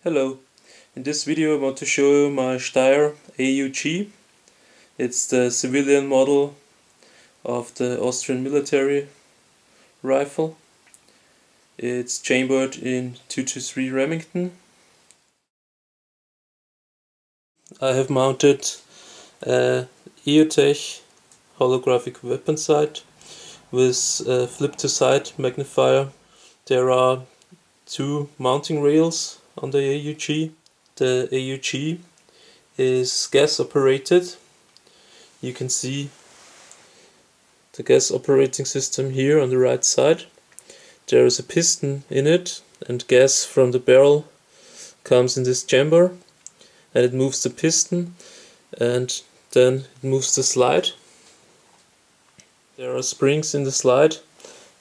Hello, in this video I want to show you my Steyr AUG. It's the civilian model of the Austrian military rifle. It's chambered in 223 Remington. I have mounted a Eotech holographic weapon sight with a flip to side magnifier. There are two mounting rails on the AUG. The AUG is gas operated. You can see the gas operating system here on the right side. There is a piston in it, and gas from the barrel comes in this chamber, and it moves the piston, and then it moves the slide. There are springs in the slide,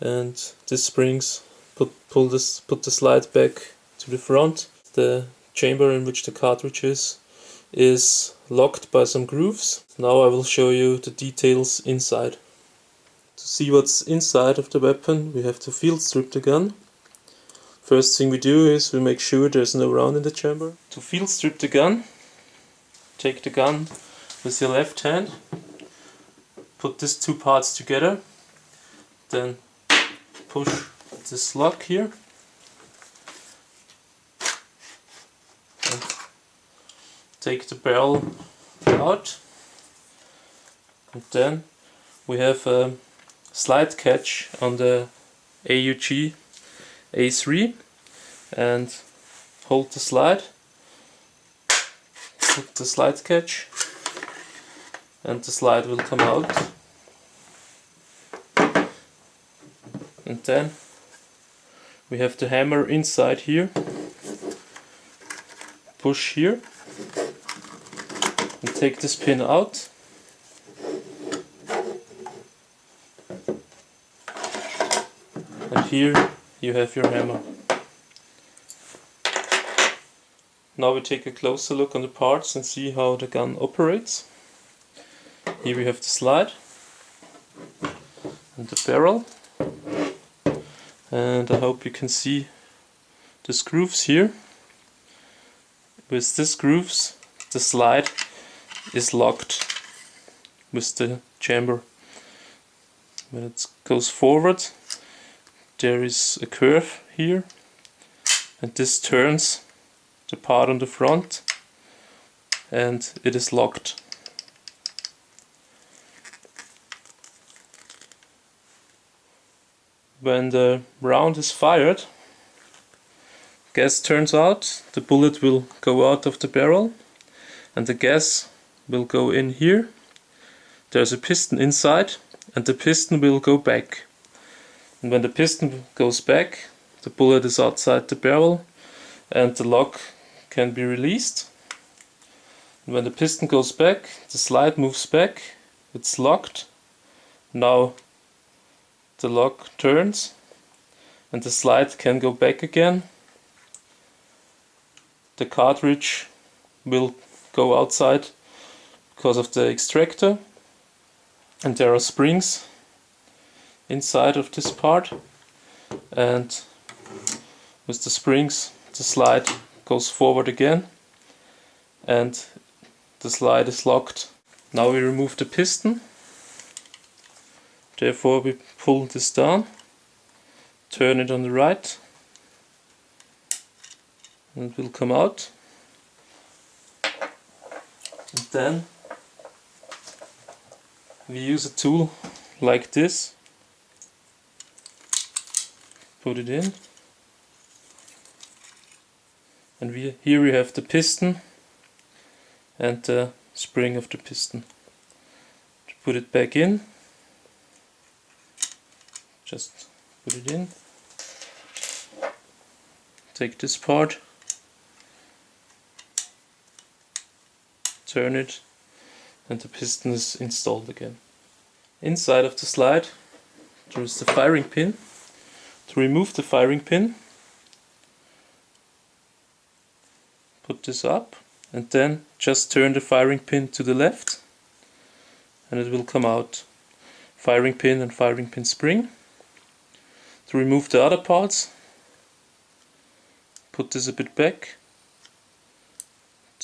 and these springs put the slide back to the front. The chamber in which the cartridge is locked by some grooves. Now I will show you the details inside. To see what's inside of the weapon, we have to field strip the gun. First thing we do is we make sure there's no round in the chamber. To field strip the gun, take the gun with your left hand, put these two parts together, then push this lock here, and take the barrel out, and then we have a slide catch on the AUG A3, and hold the slide, put the slide catch, and the slide will come out, and then we have the hammer inside here, push here, and take this pin out, and here you have your hammer. Now we take a closer look on the parts and see how the gun operates. Here we have the slide and the barrel, and I hope you can see the grooves here. With these grooves the slide is locked with the chamber. When it goes forward, there is a curve here, and this turns the part on the front, and it is locked. When the round is fired, gas turns out, the bullet will go out of the barrel, and the gas will go in here. There's a piston inside, and the piston will go back. And when the piston goes back, the bullet is outside the barrel, and the lock can be released. And when the piston goes back, the slide moves back, it's locked. Now the lock turns, and the slide can go back again. The cartridge will go outside because of the extractor, and there are springs inside of this part, and with the springs the slide goes forward again, and the slide is locked. Now we remove the piston, therefore we pull this down, turn it on the right, and it will come out, and then we use a tool like this, put it in, and here we have the piston and the spring of the piston. To put it back in, just put it in, take this part, turn it, and the piston is installed again. Inside of the slide there is the firing pin. To remove the firing pin, put this up, and then just turn the firing pin to the left, and it will come out. Firing pin and firing pin spring. To remove the other parts, put this a bit back,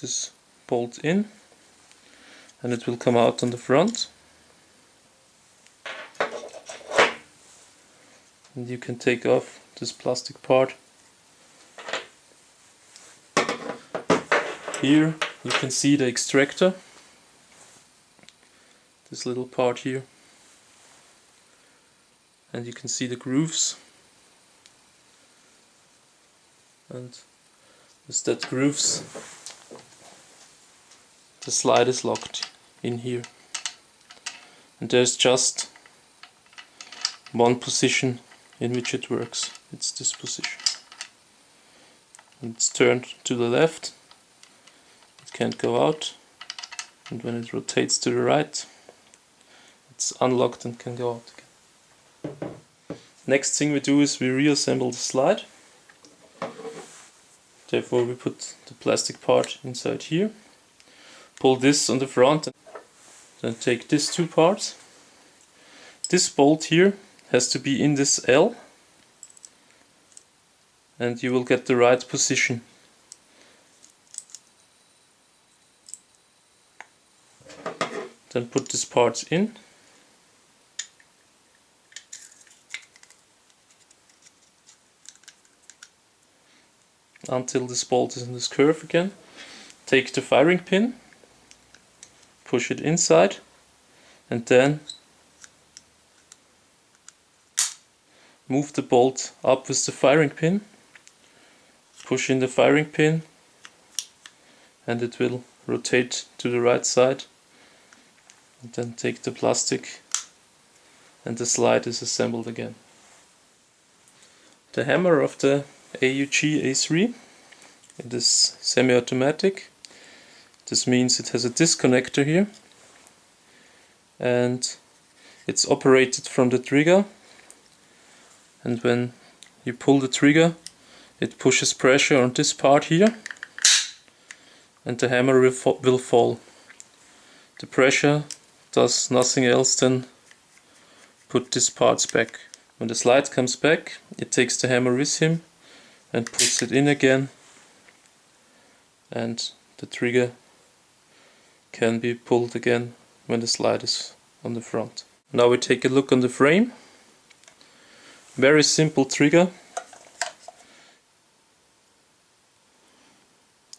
this bolt in and it will come out on the front. And you can take off this plastic part. Here you can see the extractor, this little part here, and you can see the grooves, and with that grooves the slide is locked in here, and there's just one position in which it works. It's this position. And it's turned to the left, it can't go out, and when it rotates to the right it's unlocked and can go out again. Next thing we do is we reassemble the slide. Therefore we put the plastic part inside here, pull this on the front, then take these two parts. This bolt here has to be in this L, and you will get the right position. Then put these parts in. Until this bolt is in this curve again. Take the firing pin, push it inside, and then move the bolt up with the firing pin, push in the firing pin, and it will rotate to the right side. And then take the plastic and the slide is assembled again. The hammer of the AUG A3, it is semi-automatic. This means it has a disconnector here, and it's operated from the trigger. And when you pull the trigger, it pushes pressure on this part here, and the hammer will fall. The pressure does nothing else than put these parts back. When the slide comes back, it takes the hammer with him and puts it in again, and the trigger can be pulled again when the slide is on the front. Now we take a look on the frame. Very simple trigger.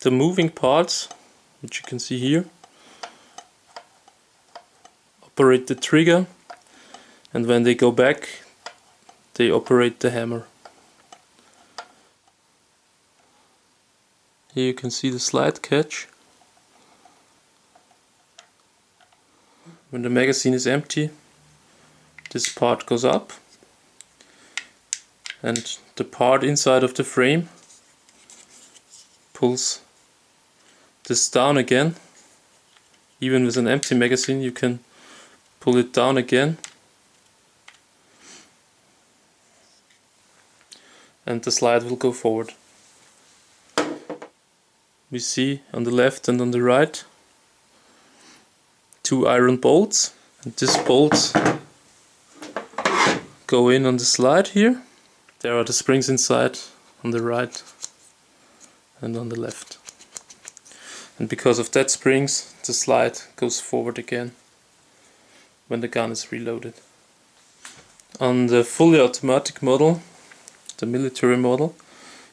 The moving parts, which you can see here, operate the trigger, and when they go back they operate the hammer. Here you can see the slide catch. When the magazine is empty, this part goes up, and the part inside of the frame pulls this down again. Even with an empty magazine you can pull it down again, and the slide will go forward. We see on the left and on the right two iron bolts, and these bolts go in on the slide here. There are the springs inside on the right and on the left. And because of that springs, the slide goes forward again when the gun is reloaded. On the fully automatic model, the military model,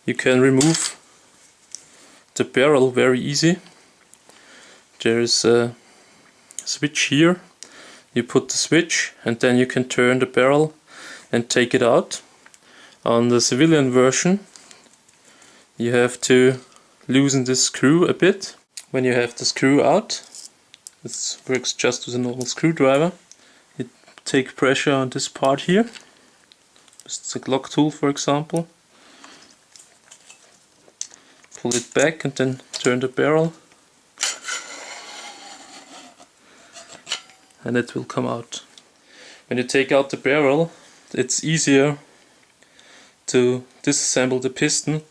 you can remove the barrel very easy. There is a switch here. You put the switch and then you can turn the barrel and take it out. On the civilian version you have to loosen this screw a bit. When you have the screw out, this works just with a normal screwdriver. You take pressure on this part here. It's a Glock tool, for example. Pull it back and then turn the barrel, and it will come out. When you take out the barrel, it's easier to disassemble the piston,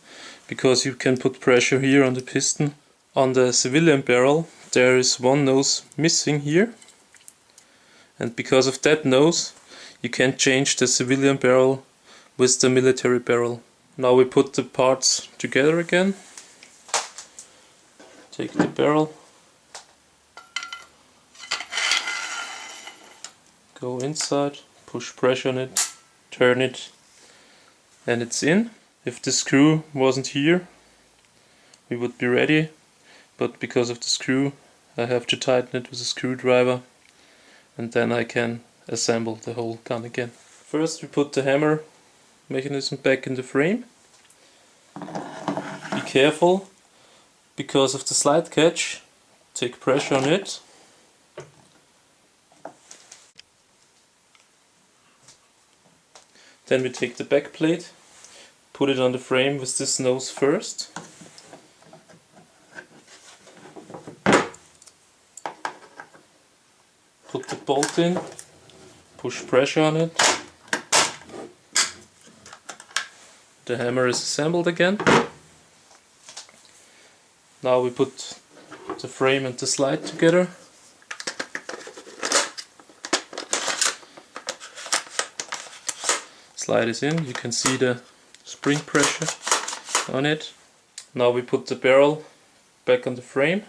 because you can put pressure here on the piston. On the civilian barrel there is one nose missing here, and because of that nose you can change the civilian barrel with the military barrel. Now we put the parts together again. Take the barrel, go inside, push pressure on it, turn it, and it's in. If the screw wasn't here, we would be ready, but because of the screw I have to tighten it with a screwdriver, and then I can assemble the whole gun again. First we put the hammer mechanism back in the frame. Be careful because of the slide catch, take pressure on it. Then we take the back plate, put it on the frame with this nose first. Put the bolt in, push pressure on it. The hammer is assembled again. Now we put the frame and the slide together. Slide is in, you can see the spring pressure on it. Now we put the barrel back on the frame.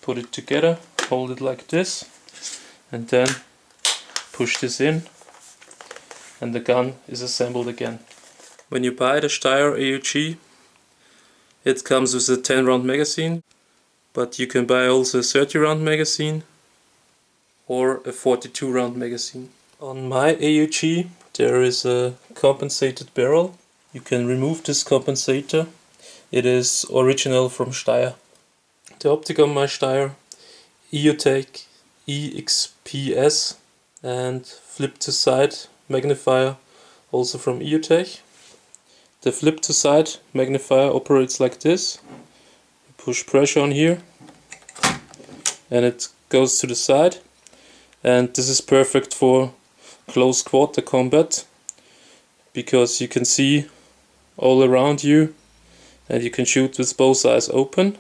Put it together, hold it like this, and then push this in, and the gun is assembled again. When you buy the Steyr AUG, it comes with a 10 round magazine, but you can buy also a 30 round magazine or a 42 round magazine. On my AUG there is a compensated barrel. You can remove this compensator. It is original from Steyr. The optic on my Steyr, Eotech EXPS, and flip to side magnifier, also from Eotech. The flip to side magnifier operates like this. You push pressure on here and it goes to the side, and this is perfect for close quarter combat because you can see all around you and you can shoot with both eyes open.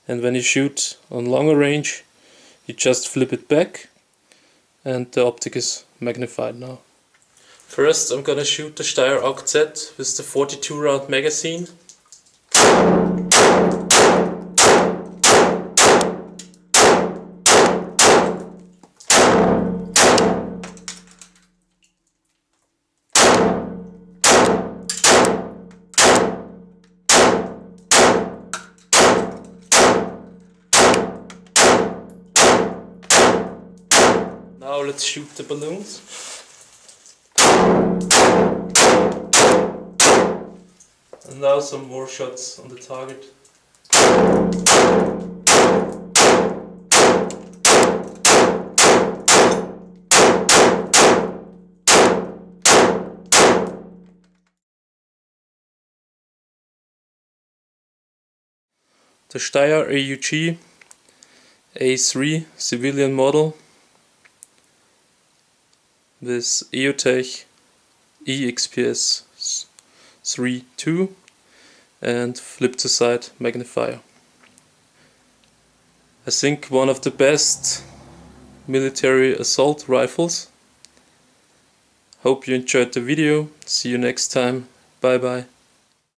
And when you shoot on longer range, you just flip it back and the optic is magnified now. First I'm gonna shoot the Steyr AUG Z with the 42 round magazine. Now let's shoot the balloons. And now some more shots on the target. The Steyr AUG A3 civilian model with Eotech EXPS 3.2 and flip to side magnifier. I think one of the best military assault rifles. Hope you enjoyed the video. See you next time. Bye bye.